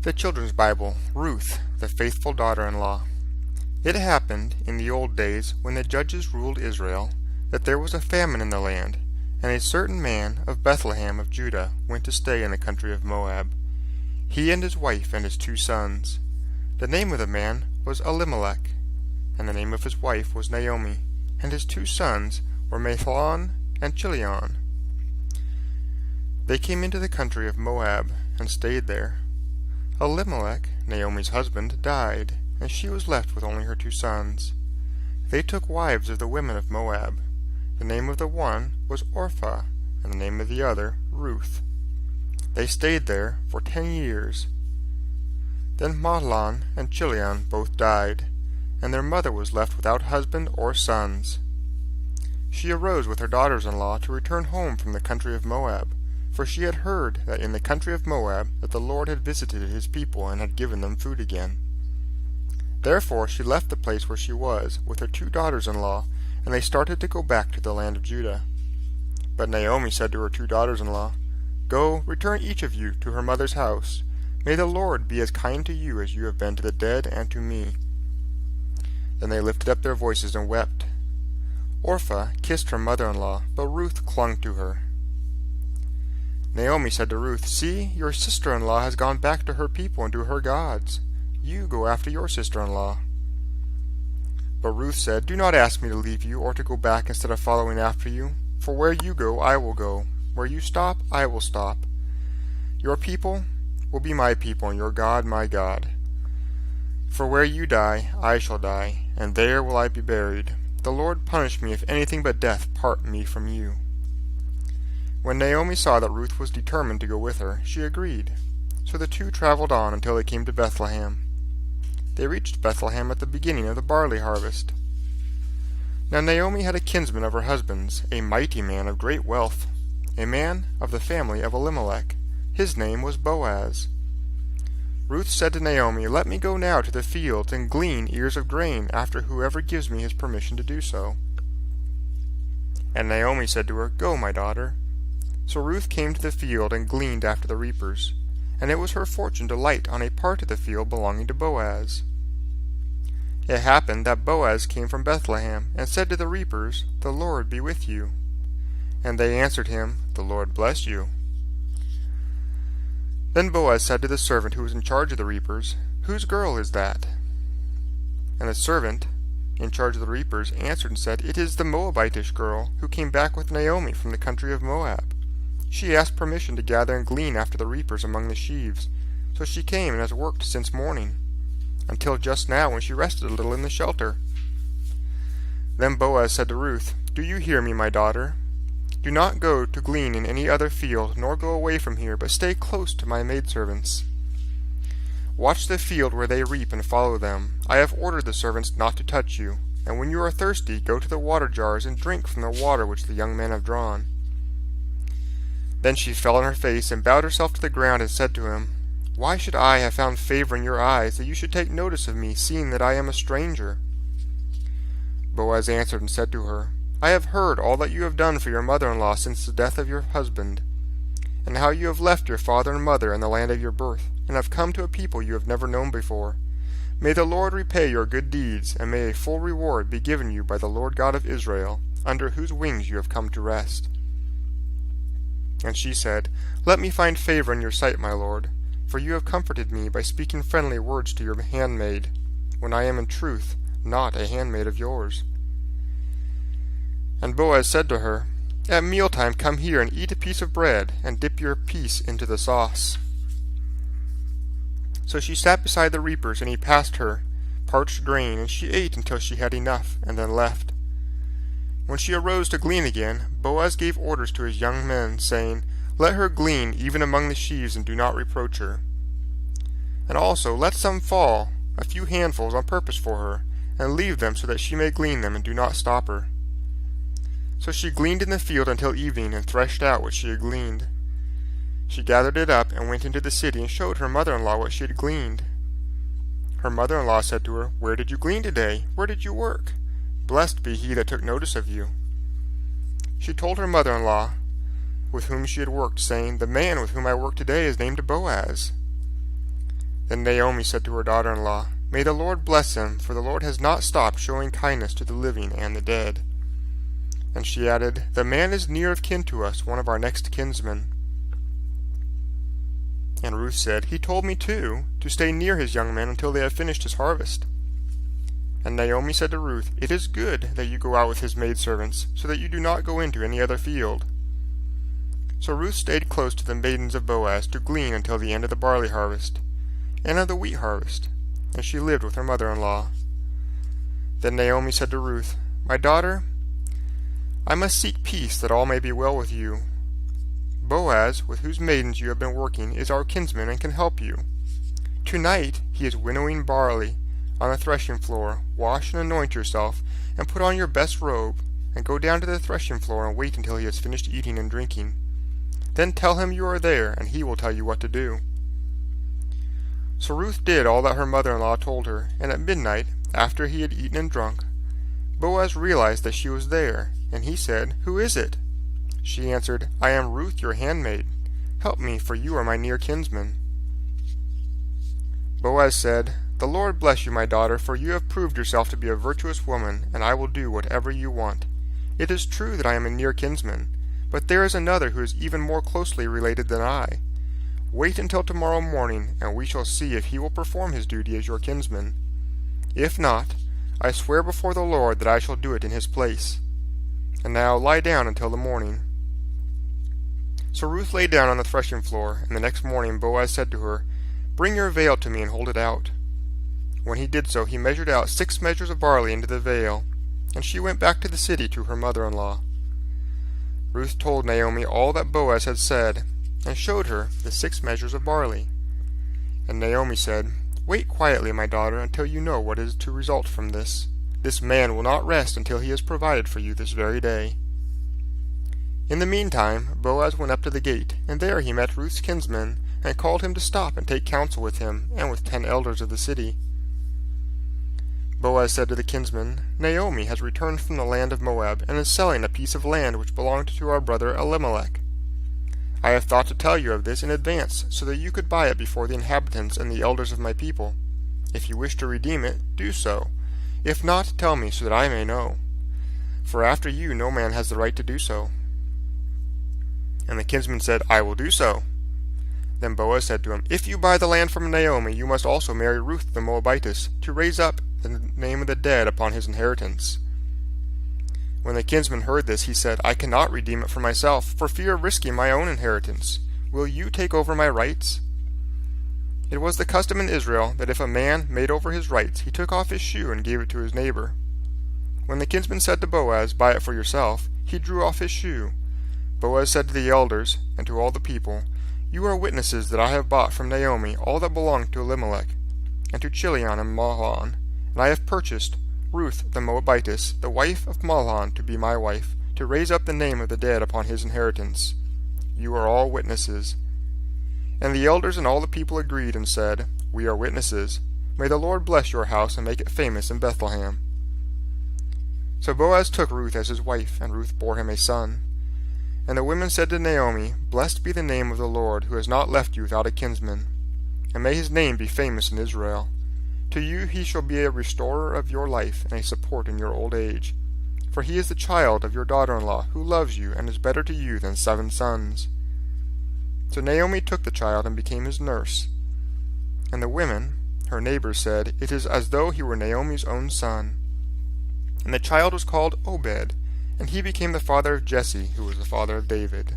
The Children's Bible, Ruth, the Faithful Daughter-in-Law. It happened in the old days when the judges ruled Israel that there was a famine in the land, and a certain man of Bethlehem of Judah went to stay in the country of Moab, he and his wife and his 2 sons. The name of the man was Elimelech, and the name of his wife was Naomi, and his 2 sons were Mahlon and Chilion. They came into the country of Moab and stayed there. Elimelech, Naomi's husband, died, and she was left with only her 2 sons. They took wives of the women of Moab. The name of the one was Orpah, and the name of the other Ruth. They stayed there for 10 years. Then Mahlon and Chilion both died, and their mother was left without husband or sons. She arose with her daughters-in-law to return home from the country of Moab, for she had heard that in the country of Moab that the Lord had visited his people and had given them food again. Therefore she left the place where she was with her 2 daughters-in-law, and they started to go back to the land of Judah. But Naomi said to her 2 daughters-in-law, "Go, return each of you to her mother's house. May the Lord be as kind to you as you have been to the dead and to me." Then they lifted up their voices and wept. Orpah kissed her mother-in-law, but Ruth clung to her. Naomi said to Ruth, "See, your sister-in-law has gone back to her people and to her gods. You go after your sister-in-law." But Ruth said, "Do not ask me to leave you or to go back instead of following after you. For where you go, I will go. Where you stop, I will stop. Your people will be my people, and your God my God. For where you die, I shall die, and there will I be buried. The Lord punish me if anything but death part me from you." When Naomi saw that Ruth was determined to go with her, she agreed. So the 2 traveled on until they came to Bethlehem. They reached Bethlehem at the beginning of the barley harvest. Now Naomi had a kinsman of her husband's, a mighty man of great wealth, a man of the family of Elimelech. His name was Boaz. Ruth said to Naomi, "Let me go now to the fields and glean ears of grain after whoever gives me his permission to do so." And Naomi said to her, "Go, my daughter." So Ruth came to the field and gleaned after the reapers, and it was her fortune to light on a part of the field belonging to Boaz. It happened that Boaz came from Bethlehem, and said to the reapers, "The Lord be with you." And they answered him, "The Lord bless you." Then Boaz said to the servant who was in charge of the reapers, "Whose girl is that?" And the servant in charge of the reapers answered and said, "It is the Moabitish girl who came back with Naomi from the country of Moab. She asked permission to gather and glean after the reapers among the sheaves, so she came and has worked since morning, until just now when she rested a little in the shelter." Then Boaz said to Ruth, "Do you hear me, my daughter? Do not go to glean in any other field, nor go away from here, but stay close to my maidservants. Watch the field where they reap and follow them. I have ordered the servants not to touch you, and when you are thirsty, go to the water jars and drink from the water which the young men have drawn." Then she fell on her face and bowed herself to the ground and said to him, "Why should I have found favor in your eyes, that you should take notice of me, seeing that I am a stranger?" Boaz answered and said to her, "I have heard all that you have done for your mother-in-law since the death of your husband, and how you have left your father and mother in the land of your birth, and have come to a people you have never known before. May the Lord repay your good deeds, and may a full reward be given you by the Lord God of Israel, under whose wings you have come to rest." And she said, "Let me find favor in your sight, my lord, for you have comforted me by speaking friendly words to your handmaid, when I am in truth not a handmaid of yours." And Boaz said to her, "At mealtime come here and eat a piece of bread, and dip your piece into the sauce." So she sat beside the reapers, and he passed her parched grain, and she ate until she had enough, and then left. When she arose to glean again, Boaz gave orders to his young men, saying, "Let her glean even among the sheaves, and do not reproach her. And also let some fall, a few handfuls on purpose for her, and leave them so that she may glean them, and do not stop her." So she gleaned in the field until evening, and threshed out what she had gleaned. She gathered it up, and went into the city, and showed her mother-in-law what she had gleaned. Her mother-in-law said to her, "Where did you glean today? Where did you work? Blessed be he that took notice of you." She told her mother-in-law with whom she had worked, saying, "The man with whom I work today is named Boaz." Then Naomi said to her daughter-in-law, "May the Lord bless him, for the Lord has not stopped showing kindness to the living and the dead." And she added, "The man is near of kin to us, one of our next kinsmen." And Ruth said, "He told me too, to stay near his young men until they have finished his harvest." And Naomi said to Ruth, "It is good that you go out with his maidservants, so that you do not go into any other field." So Ruth stayed close to the maidens of Boaz to glean until the end of the barley harvest, and of the wheat harvest, and she lived with her mother-in-law. Then Naomi said to Ruth, "My daughter, I must seek peace, that all may be well with you. Boaz, with whose maidens you have been working, is our kinsman and can help you. Tonight he is winnowing barley on the threshing floor. Wash and anoint yourself, and put on your best robe, and go down to the threshing floor and wait until he has finished eating and drinking. Then tell him you are there, and he will tell you what to do." So Ruth did all that her mother-in-law told her, and at midnight, after he had eaten and drunk, Boaz realized that she was there, and he said, "Who is it?" She answered, "I am Ruth your handmaid. Help me, for you are my near kinsman." Boaz said, "The Lord bless you, my daughter, for you have proved yourself to be a virtuous woman, and I will do whatever you want. It is true that I am a near kinsman, but there is another who is even more closely related than I. Wait until tomorrow morning, and we shall see if he will perform his duty as your kinsman. If not, I swear before the Lord that I shall do it in his place. And now lie down until the morning." So Ruth lay down on the threshing floor, and the next morning Boaz said to her, "Bring your veil to me and hold it out." When he did so, he measured out 6 measures of barley into the veil, and she went back to the city to her mother-in-law. Ruth told Naomi all that Boaz had said, and showed her the 6 measures of barley. And Naomi said, "Wait quietly, my daughter, until you know what is to result from this. This man will not rest until he has provided for you this very day." In the meantime, Boaz went up to the gate, and there he met Ruth's kinsman, and called him to stop and take counsel with him, and with 10 elders of the city. Boaz said to the kinsman, "Naomi has returned from the land of Moab, and is selling a piece of land which belonged to our brother Elimelech. I have thought to tell you of this in advance, so that you could buy it before the inhabitants and the elders of my people. If you wish to redeem it, do so. If not, tell me, so that I may know. For after you no man has the right to do so." And the kinsman said, "I will do so." Then Boaz said to him, "If you buy the land from Naomi, you must also marry Ruth the Moabitess, to raise up the name of the dead upon his inheritance." When the kinsman heard this, he said, "I cannot redeem it for myself, for fear of risking my own inheritance. Will you take over my rights?" It was the custom in Israel that if a man made over his rights, he took off his shoe and gave it to his neighbor. When the kinsman said to Boaz, "Buy it for yourself," he drew off his shoe. Boaz said to the elders and to all the people, "You are witnesses that I have bought from Naomi all that belonged to Elimelech, and to Chilion and Mahlon, and I have purchased Ruth the Moabitess, the wife of Mahlon, to be my wife, to raise up the name of the dead upon his inheritance. You are all witnesses." And the elders and all the people agreed and said, "We are witnesses. May the Lord bless your house and make it famous in Bethlehem." So Boaz took Ruth as his wife, and Ruth bore him a son. And the women said to Naomi, "Blessed be the name of the Lord, who has not left you without a kinsman, and may his name be famous in Israel. To you he shall be a restorer of your life and a support in your old age. For he is the child of your daughter-in-law, who loves you and is better to you than 7 sons." So Naomi took the child and became his nurse. And the women, her neighbors, said, "It is as though he were Naomi's own son." And the child was called Obed, and he became the father of Jesse, who was the father of David.